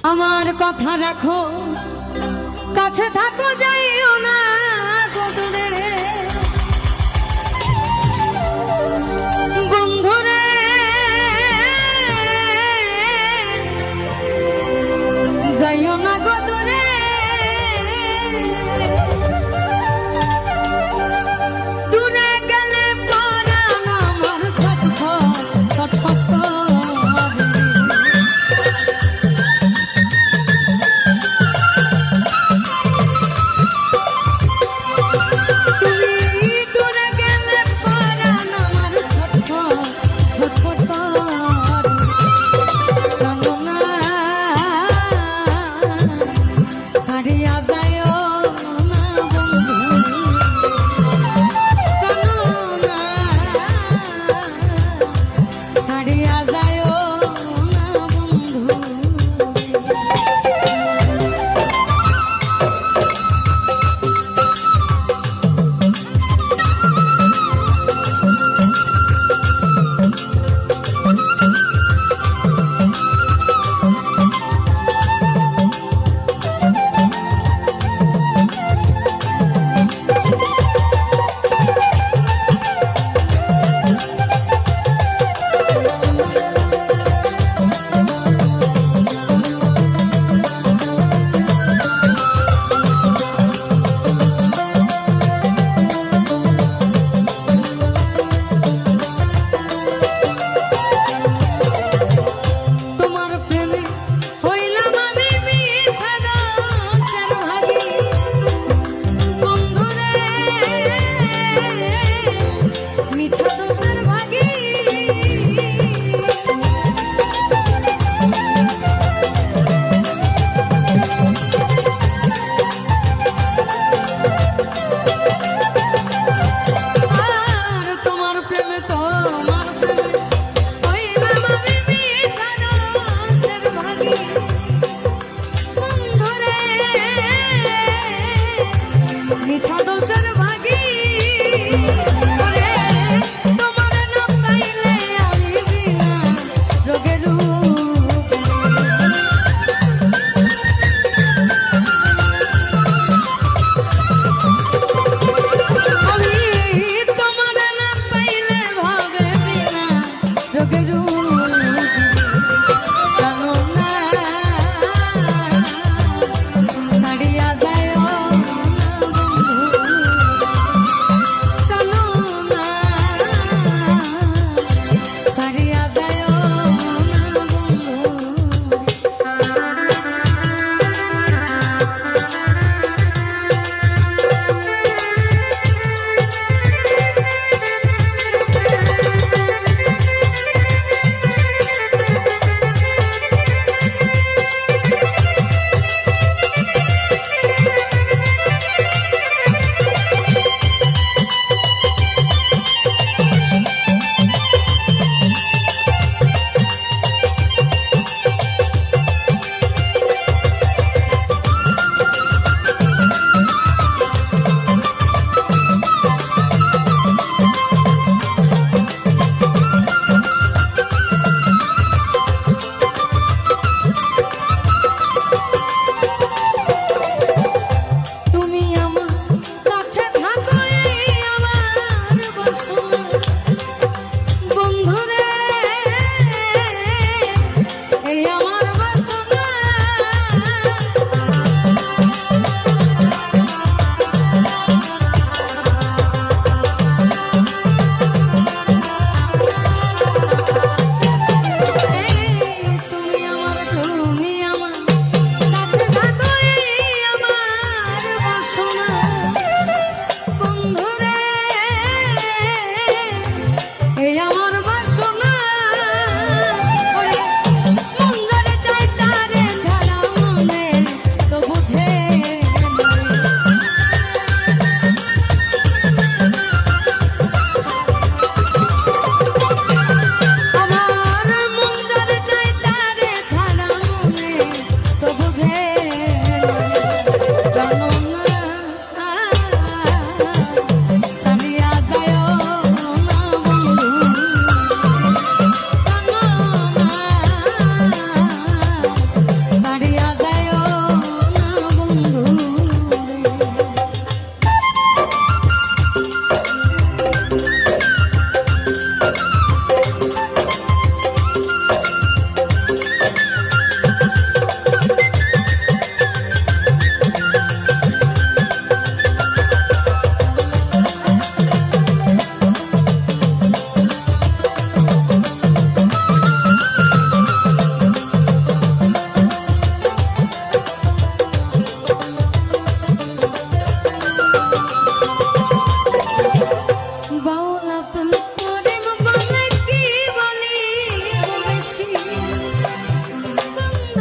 আমার কথা রাখো, কাছে থাকো, যাইও না দূরে। বন্ধুরে যাইও না দূরে। দূরে গেলে পরাণ আমার ছটফট ছটফট করে।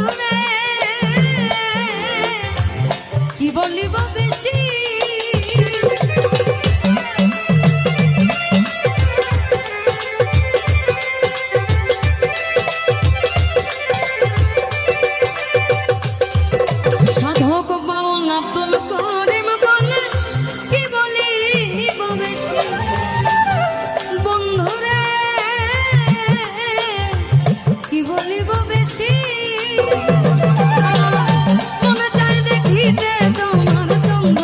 বন্ধুরে কি বলিব বেশি সাধক বাউল আব্দুল করিম বলে কি বলিব বেশি বন্ধুরে কি বলিব বেশি মনে চাই দেখিতে তোমার চন্দ্র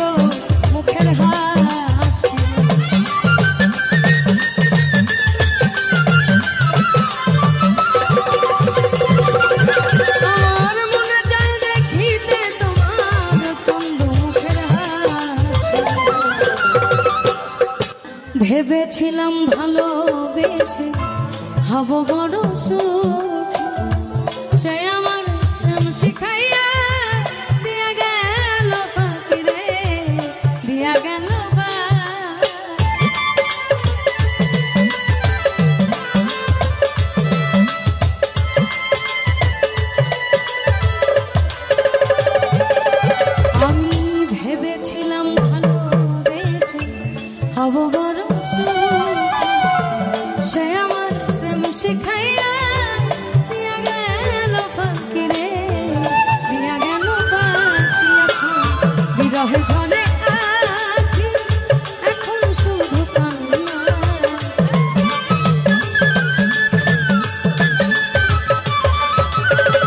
মুখের হাসি আমার মনে চাই দেখিতে তোমার চন্দ্র মুখের হাসি ভেবেছিলাম ভালোবেসে হব বড় সুখী সে আমার প্রেম শিখাইয়া দিয়া গেল পাখি রে দিয়া গেল আমি ভেবেছিলাম ভালোবেসে হব বড় সে আমার প্রেম শিখাইয়া দিয়া গেল পাখি রে দিয়া গেল পাখি বিরহে ঝরে আখি এখন শুধু কান্না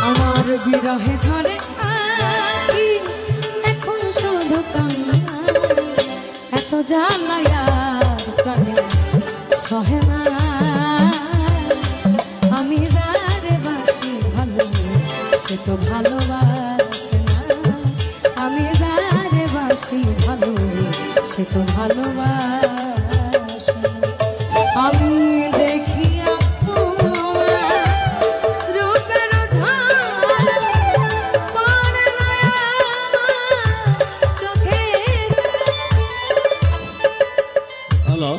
আমার বিরহে ঝরে আখি এখন শুধু কান্না এত জ্বালায়ার প্রাণে সহে না আমি যারে বাসি ভালো সে তো ভালোবাসে না আমি যারে বাসি ভালো সে তো ভালোবাসে না আমি দেখিয়া রূপের ধারা পড়ে না আমার চোখে হ্যালো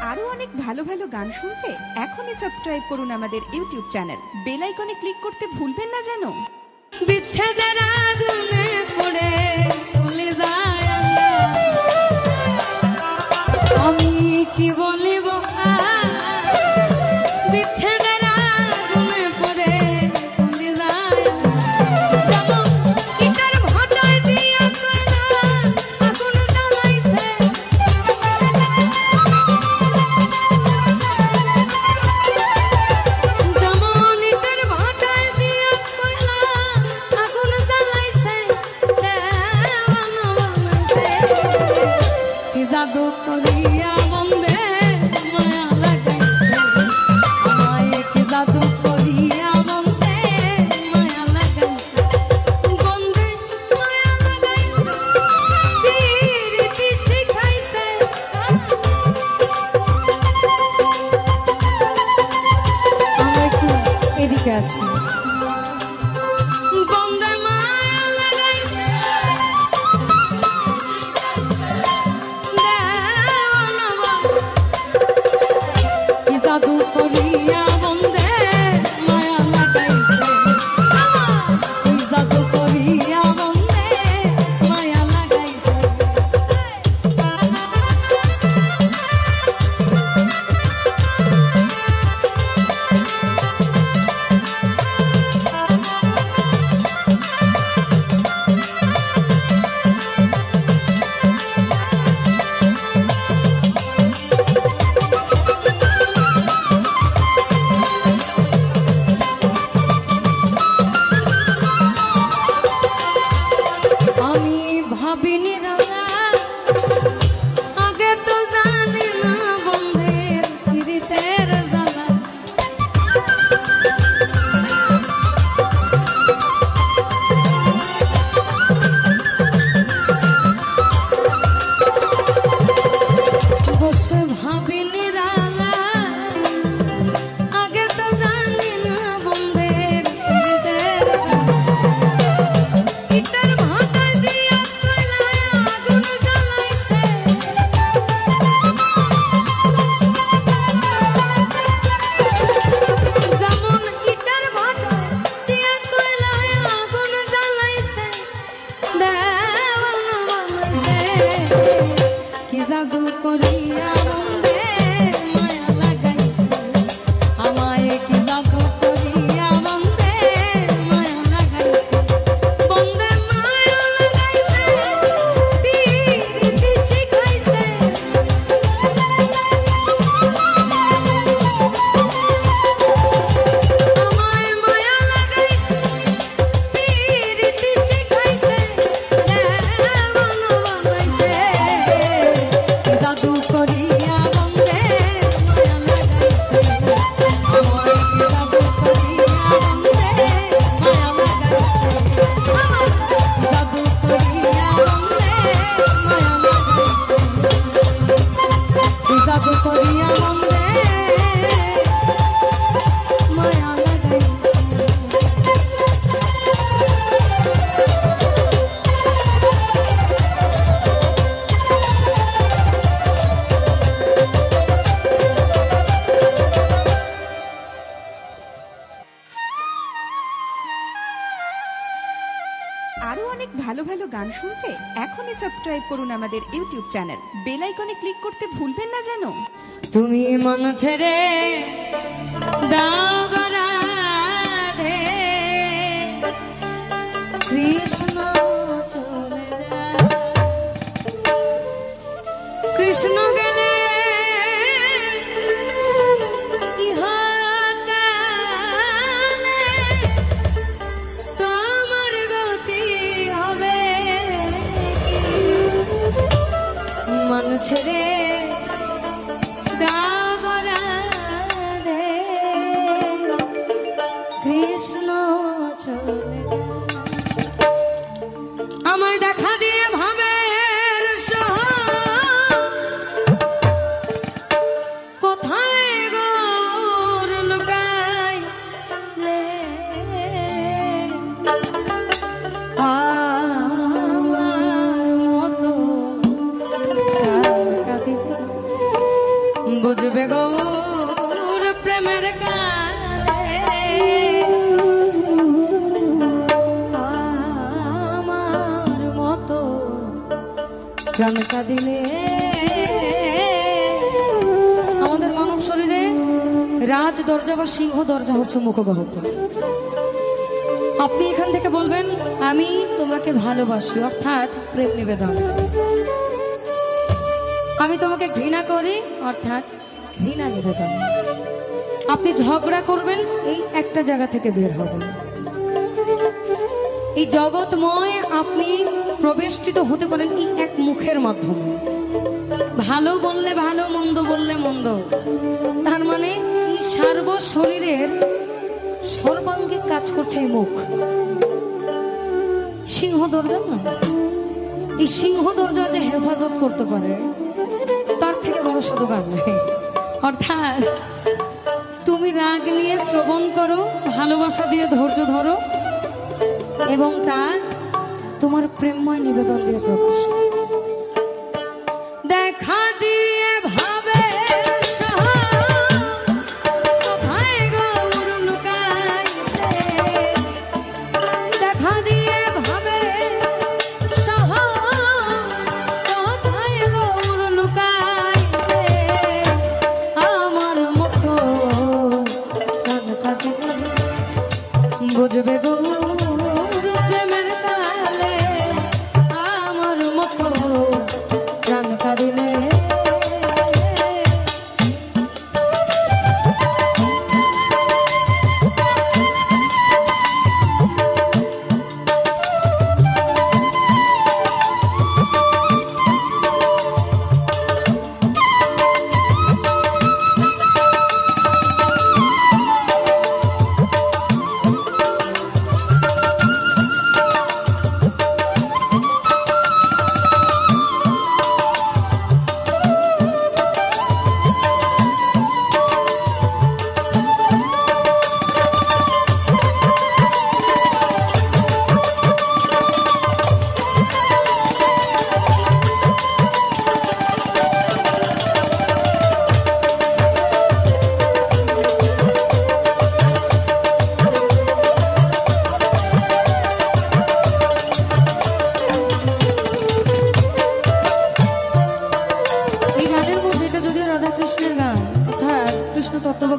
আরো অনেক ভালো ভালো গান শুনতে এখনই সাবস্ক্রাইব করুন আমাদের ইউটিউব চ্যানেল বেল আইকনে ক্লিক করতে ভুলবেন না যেন বিচ্ছেদের আগুনে পড়ে চলে যায় আমি কি বলিব বিচ্ছেদের আগুনে পড়ে চলে যায় যেমন ইটার ভাটায় দিয়া কয়লা আগুন জ্বালাইছে যেমন ইটার ভাটায় দিয়া কয়লা আগুন জ্বালাইছে দেওয়ানা বানাইছে কি জাদু করিয়া বন্দে মায়া লাগাইছে আমায় কি জাদু করিয়া বন্দে মায়া লাগাইছে বন্দে মায়া লাগাইছে প্রীতি শিখাইছে আমরা একটু এদিকে আসি বন্দে মায়া লাগাইছে দেওয়ানা কি জাদু করিয়া বন্দে মায়া লাগাইছে কি জাদু করিয়া বন্দে মায়া লাগাইছে আরো অনেক ভালো ভালো গান শুনতে এখনই সাবস্ক্রাইব করুন আমাদের ইউটিউব চ্যানেল। বেল আইকনে ক্লিক করতে ভুলবেন না যেন। তুমি মন ছেড়ে দাও গো রাধে, কৃষ্ণ চলে যায়। কৃষ্ণ গেলে ইহকালে তোমার গতি হবে কি? মন ছেড়ে দাও গো রাধে, কৃষ্ণ চলে যায়। আমায় দেখা দিয়ে ভাবের শহর, কোথায় গোর লুকাইলে আমার মতো কাঁদিলে বুঝবে গৌর প্রেমের কালে। আমার মতো প্রাণ কাঁদিলে। আমাদের মানব শরীরে রাজ দরজা বা সিংহ দরজা হচ্ছে মুখগহ্বর। আপনি এখান থেকে বলবেন আমি তোমাকে ভালোবাসি, অর্থাৎ প্রেম নিবেদন। আমি তোমাকে ঘৃণা করি, অর্থাৎ ঘৃণা নিবেদন। আপনি ঝগড়া করবেন, এই একটা জায়গা থেকে বের হবেন। এই জগৎময় আপনি প্রবেষ্টিত হতে পারেন এই এক মুখের মাধ্যমে। ভালো বললে ভালো, মন্দ বললে মন্দ। তার মানে এই সার্ব শরীরের সর্বাঙ্গিক কাজ করছে এই মুখ। সিংহ দরজা না, এই সিংহ দরজার যে হেফাজত করতে পারে তার থেকে বড় সাধু গান নেই। অর্থাৎ তুমি রাগ নিয়ে শ্রবণ করো, ভালোবাসা দিয়ে ধৈর্য ধরো এবং তা তোমার প্রেমময় নিবেদন দিয়ে প্রকাশ করো। দেখা দিয়ে ভাবে কোথায় গৌর লুকাইলে, দেখা দিয়ে ভাবে কোথায় গৌর লুকাইলে আমার মতো প্রাণ কাঁদিলে বুঝবে গৌর প্রেমের কালে। আমার মতো প্রাণ কাঁদিলে।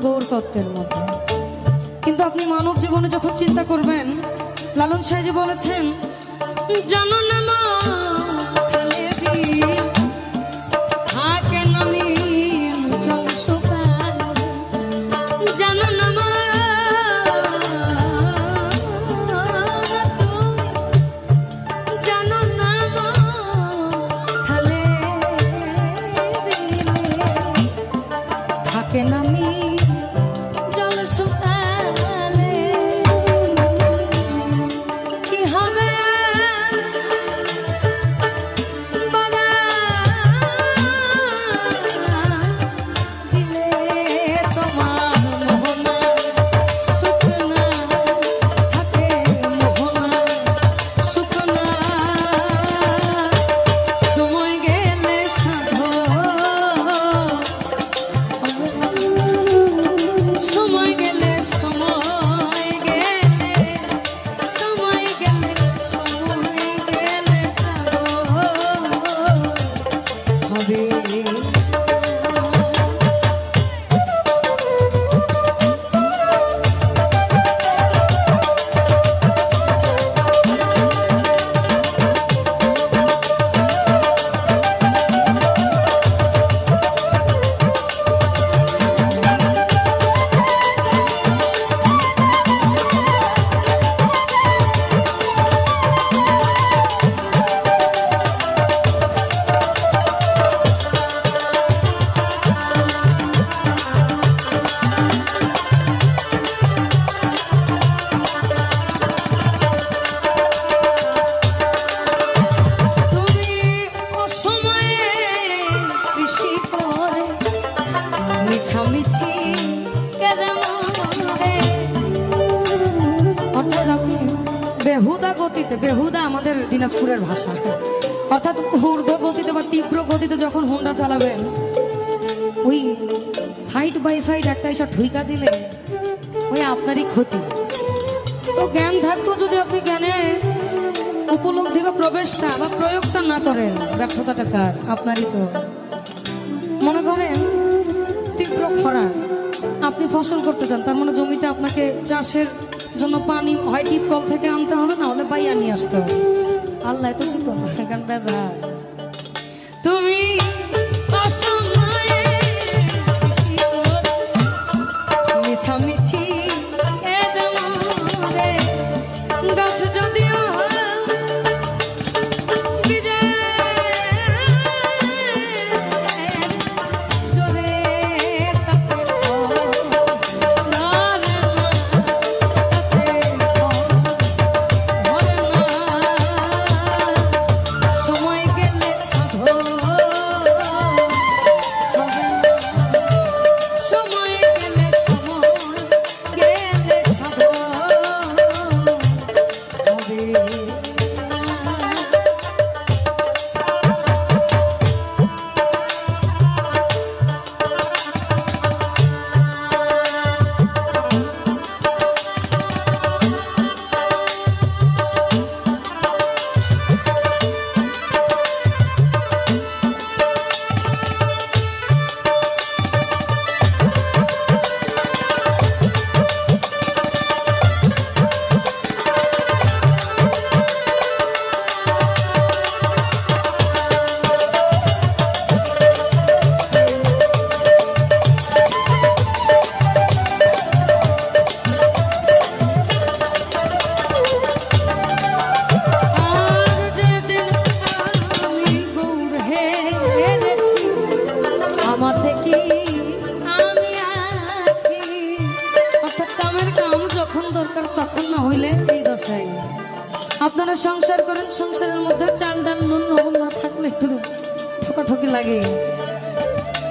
গৌর তত্ত্বের মধ্যে, কিন্তু আপনি মানব জীবনে যখন চিন্তা করবেন, লালন সাহেজি বলেছেন জানো না মা জানো না মা জানো না মা খালে থাকে নামি জল শুকালে কি হবে বেহুদা গতিতে, বেহুদা আমাদের দিনাজপুরের ভাষা, অর্থাৎ ঊর্ধ্ব গতিতে বা তীব্র গতিতে যখন হোন্ডা চালাবেন, ওই সাইড বাই সাইড একটা এসে ঠুইকা দিলে ওই আপনারই ক্ষতি। তো জ্ঞান থাকতো যদি আপনি জ্ঞানে উপলব্ধি বা প্রবেশটা বা প্রয়োগটা না করেন, ব্যর্থতাটা কার? আপনারই তো। মনে করেন তীব্র খরা, আপনি ফসল করতে চান, তার মানে জমিতে আপনাকে চাষের জন্য পানি হয় ডিপ কল থেকে আনতে হবে, না হলে বাইয়া নিয়ে আসতে হবে। আল্লাহ তো দিত না, গান বেজা। তুমি মিছামিছি গাছ যদিও আপনারা সংসার করেন, সংসারের মধ্যে চাল ডাল নুন লবণ না থাকলে একটু ঠোকাঠকি লাগে,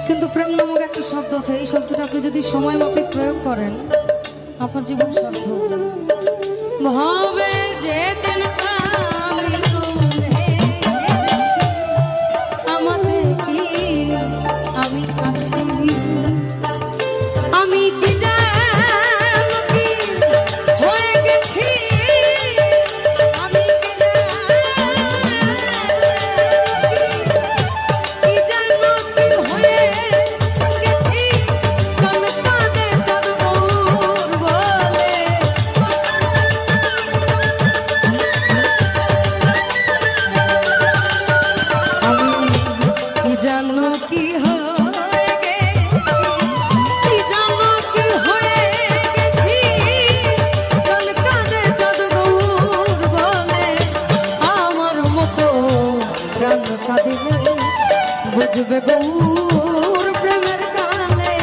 কিন্তু প্রেম নামক একটা শব্দ আছে, এই শব্দটা আপনি যদি সময় মাফিক প্রয়োগ করেন আপনার জীবন সার্থক হবে। যেদিন আমাদের কি আমি আছি, আমি কি বুঝবে গৌর প্রেমের কালে,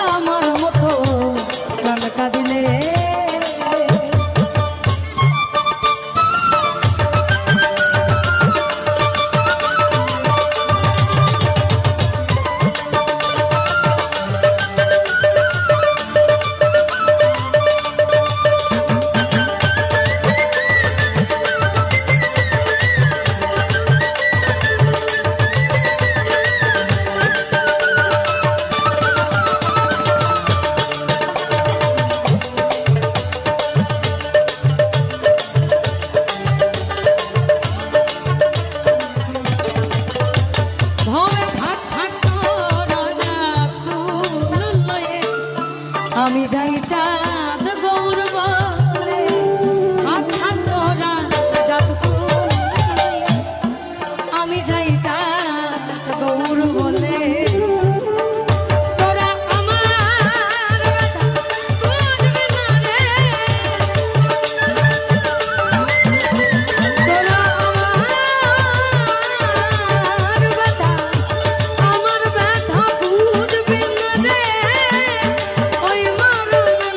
আমার মতো প্রাণ কাঁদিলে। আমি যাই চাঁদ গৌর বলে, আচ্ছা তোরা আমি যাই চাঁদ গৌর বলে, তোরা আমার বুঝবি না রে, তোরা আমার ব্যথা বুঝবি না রে, ওই মারুন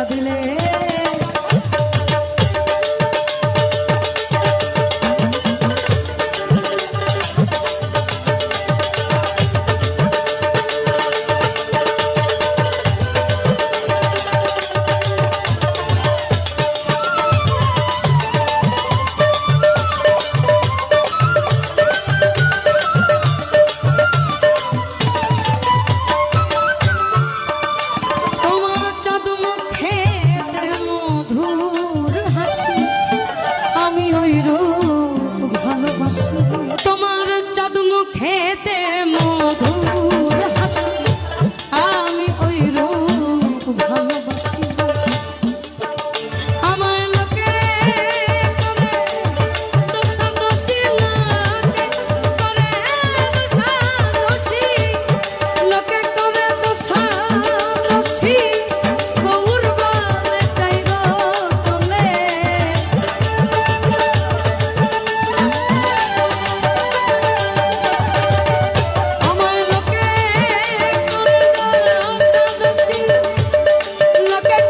কাঁদিলে তোমার চাঁদ মুখেতে মধুর হাসি আমি ওই রূপ ভালোবাসি আমায় লোকে দোষাদোষী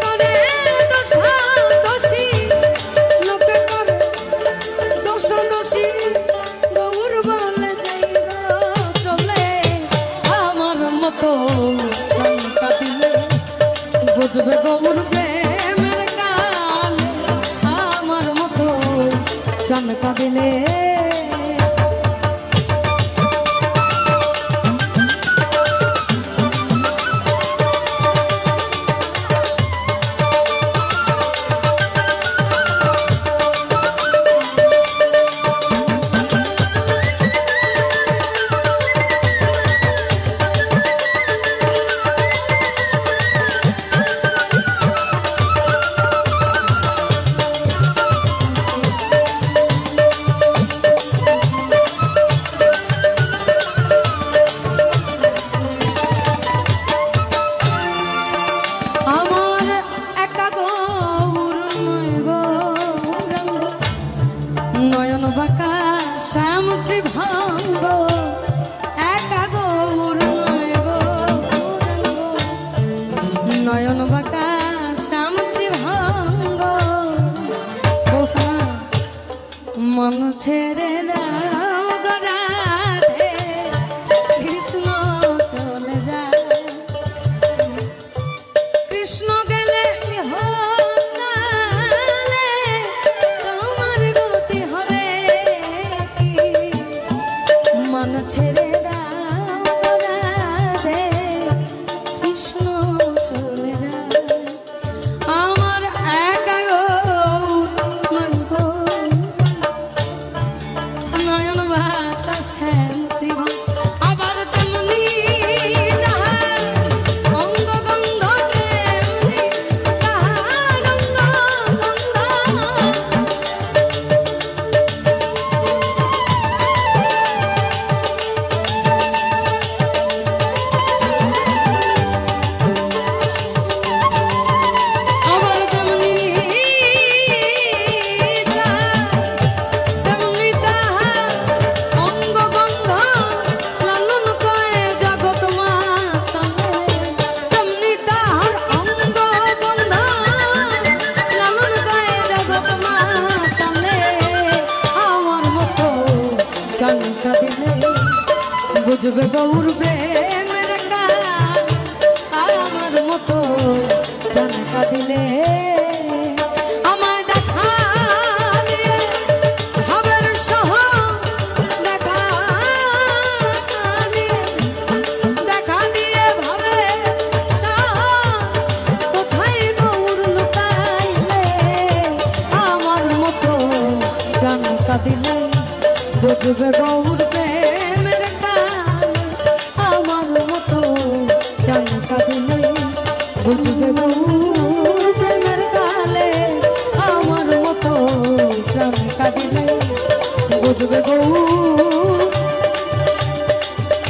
করে দোষাদোষী লোকে করে দোষাদোষী গৌর বলে চাই গো চলে বুঝবে গৌর প্রেমের কাল আমার মতো কান কাঁদিলে নয়ন বাঁকা শ্যামত্রী ভাঙ্গ একা গৌর নয়ন বাঁকা শ্যামত্রী ভাঙ্গ বলছা মন ছেড়ে দাও গো রাধে কৃষ্ণ চলে যায় কৃষ্ণ গেলে মন ছেড়ে দাও রাধে কৃষ্ণ চলে যায় আমার একা নয়ন বাতাস আবার তেমনি অঙ্গ গন্ধ তেমনি অঙ্গ গন্ধ বুঝবে গৌর প্রেমের কাল আমার মতো গান কাঁদিলে আমায় দেখা দিয়ে ভাবের সহ দেখা দিয়ে ভাবে কোথায় গৌর লুকাইলে আমার মতো গান কাঁদিলে বুঝবে গৌর প্রেমের কাল আমার মতো গান কাঁদিলে বুঝবে গৌর প্রেমের কালে আমার মতো গান কাঁদিলে বুঝবে গৌর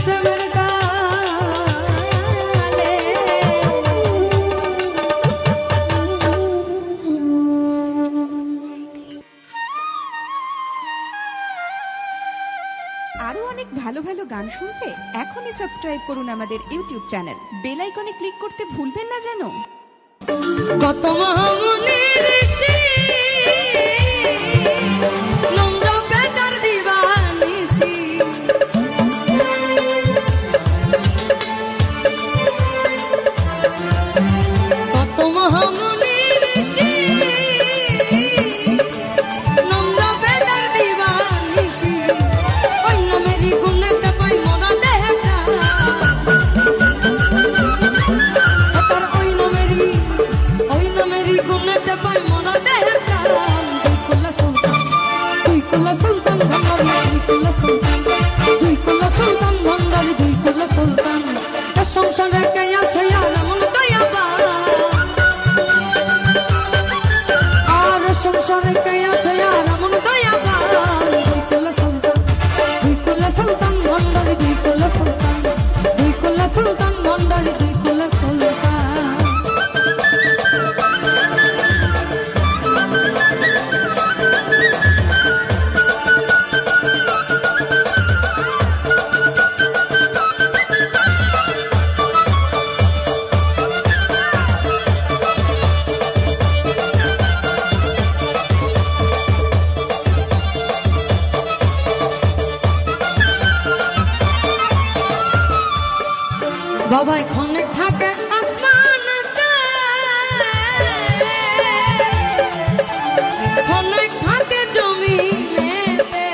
প্রেমের কালে আরো অনেক ভালো ভালো গান শুনতে এখনই সাবস্ক্রাইব করুন আমাদের ইউটিউব চ্যানেল বেল আইকনে ক্লিক করতে ভুলবেন না যেন। কত মহামুনি ঋষি নম্র বেদার দিবানিসি কত মহামুনি ঋষি নম্র বেদার দিবানিসি ওই নামেরই গুণেতে পাই মোরা দেহটা তার ওই নামেরই গুণেতে পাই মোরা দেহটা দুই কুলা সুলতান ভান্ডারি দুই কুলা সুলতান ভান্ডারি দুই কুলা সুলতান সংসারে কে আছে আর মন দয়াবা আর সংসারে কে আছে আর মন দয়াবা দুই কুলা সুলতান ভান্ডারি দুই কুলা সুলতান ভান্ডারি দুই কুলা সুলতান বাবা এখানে থাকে আসমানতে অনেক থাকে জমিনেতে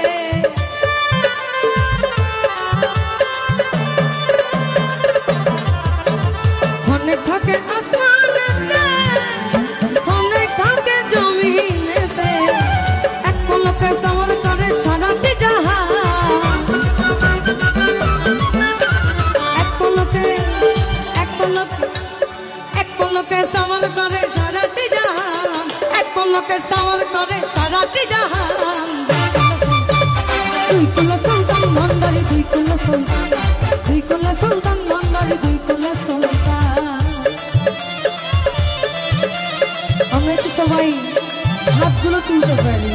অনেক থাকে আসমানতে অনেক থাকে জমিনেতে এক পলকে সওয়ার করে সারাটি জাহান সওয়ার করে সারাটি জাহান এক পলকে সওয়ার করে সারাটি জাহান দুই কুলা সুলতান ভান্ডারি দুই কুলা সুলতান ভান্ডারি দুই কুলা সুলতান আমরা একটু সবাই হাতগুলো তুলতে পারি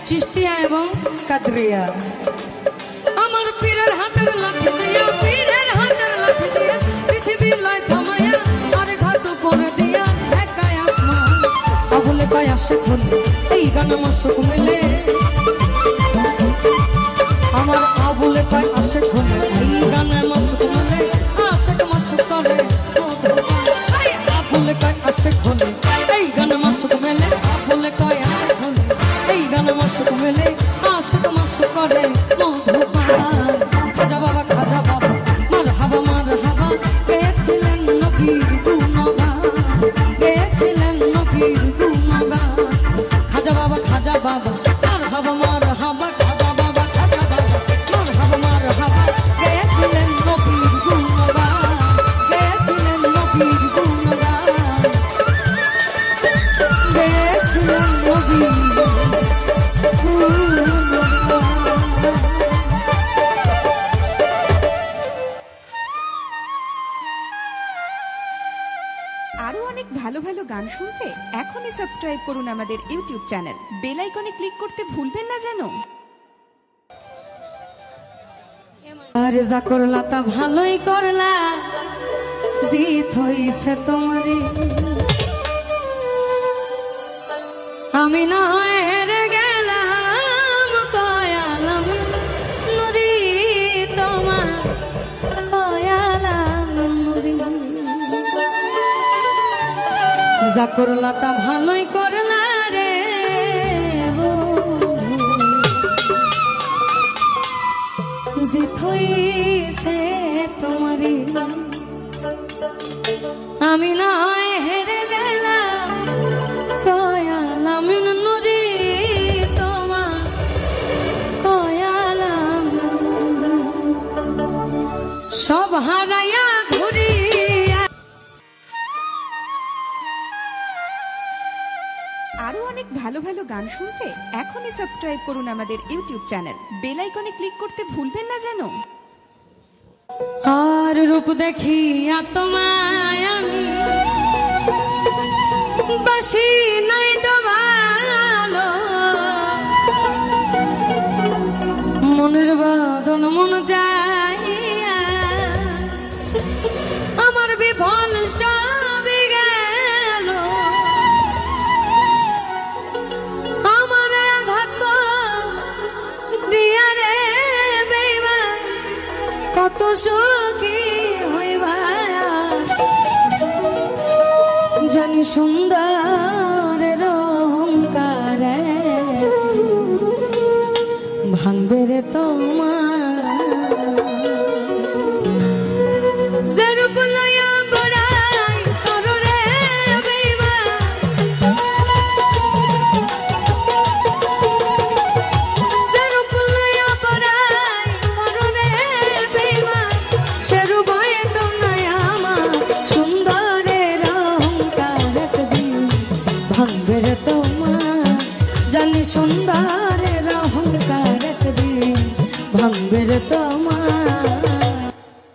চিশতিয়া এবং কাদরিয়া আমার পীরের হাতের লাঠি দিয়া পীরের হাতের লাঠি দিয়া পৃথিবী লয় থামায়া আর ঘাত করে দিয়া একাই আসমান আবুলে পায় আসে খোলে এই গান আমার সুখ মেলে আমার আবুলে পায় আসে খোলে এই গানে আমার সুখ মেলে আশেক মাসুক করে আবুলে পায় আসে খোলে এই গানে আমার সুখ মেলে আবুলে পায় আসে খোলে এই গানে মাসুক মেলে আশুক মাসুক করে মধুপান খাজা বাবা মার হাবা গেয়েছিলেন নবীর গুণগান গেয়েছিলেন নবীর গুণগান খাজা বাবা মার হাবা খাজা বাবা মার হাবা গেয়েছিলেন নবীর গুণগান গেয়েছিলেন নবীর গুণগান গেয়েছিলেন নবীর আরো অনেক ভালো ভালো গান শুনতে এখনই সাবস্ক্রাইব করুন আমাদের ইউটিউব চ্যানেল বেল আইকনে ক্লিক করতে ভুলবেন না যেন আর যা করলা তা ভালোই করলা জিত হইছে তোমারে আমি না হয় হেরে গেলাম কয়ালাম নুরি তোমার কয়ালাম নুরি যা করলা তা ভালোই করলা রে বুঝি থইছে তোমারে আমি না হয় হেরে গেলাম কয়ালাম নুরি তোমার কয়ালাম সব হারাইয়া ভালো ভালো গান শুনতে এখনই সাবস্ক্রাইব করুন আমাদের ইউটিউব চ্যানেল। বেল আইকনে ক্লিক করতে ভুলবেন না যেন। আর রূপ দেখিয়া তোমায় আমি বাসি নাই তো ভালো, মনের বদন মন যাইয়া আমার বিফল সবই গেল, আমার আঘাত দিয়া রে বেইমান কত সুখী হইবা, জানি সুন্দরের অহংকার ভাঙবে রে তোমার, যে রূপ লইয়া বড়াই করো রে বেইমান, যে রূপ লইয়া বড়াই করো রে বেইমান, সে রূপ হয়তো নাই আমার সুন্দরের অহংকার একদিন ভাঙবে রে তোমার, জানি সুন্দরের অহংকার একদিন ভাঙবে রে তোমার।